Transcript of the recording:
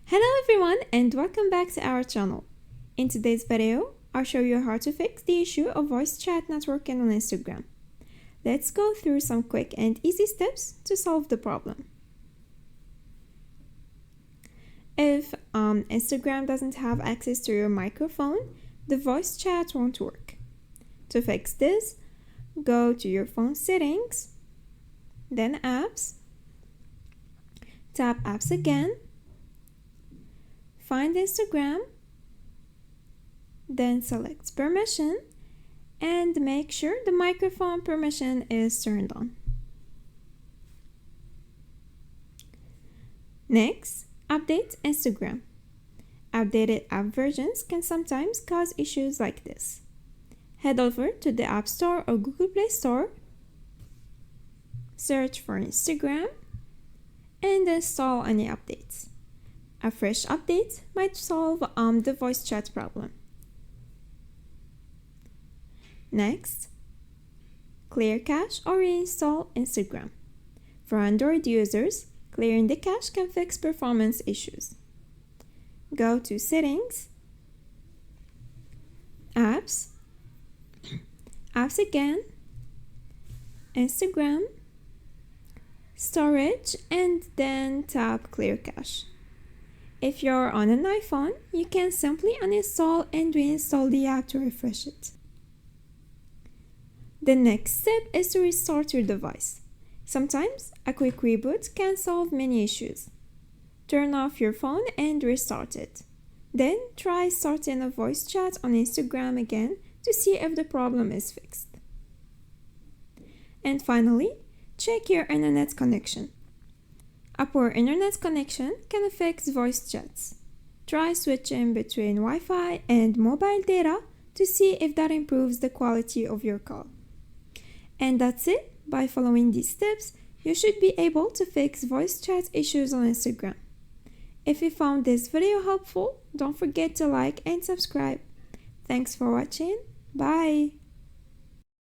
Hello everyone and welcome back to our channel. In today's video, I'll show you how to fix the issue of voice chat not working on Instagram. Let's go through some quick and easy steps to solve the problem. If Instagram doesn't have access to your microphone, the voice chat won't work. To fix this, go to your phone settings, then apps, tap apps again, find Instagram, then select permission and make sure the microphone permission is turned on. Next, update Instagram. Outdated app versions can sometimes cause issues like this. Head over to the App Store or Google Play Store, search for Instagram, and install any updates. A fresh update might solve the voice chat problem. Next, clear cache or reinstall Instagram. For Android users, clearing the cache can fix performance issues. Go to Settings, Apps, Apps again, Instagram, Storage, and then tap Clear Cache. If you're on an iPhone, you can simply uninstall and reinstall the app to refresh it. The next step is to restart your device. Sometimes a quick reboot can solve many issues. Turn off your phone and restart it. Then try starting a voice chat on Instagram again to see if the problem is fixed. And finally, check your internet connection. A poor internet connection can affect voice chats. Try switching between Wi-Fi and mobile data to see if that improves the quality of your call. And that's it. By following these steps, you should be able to fix voice chat issues on Instagram. If you found this video helpful, don't forget to like and subscribe. Thanks for watching. Bye!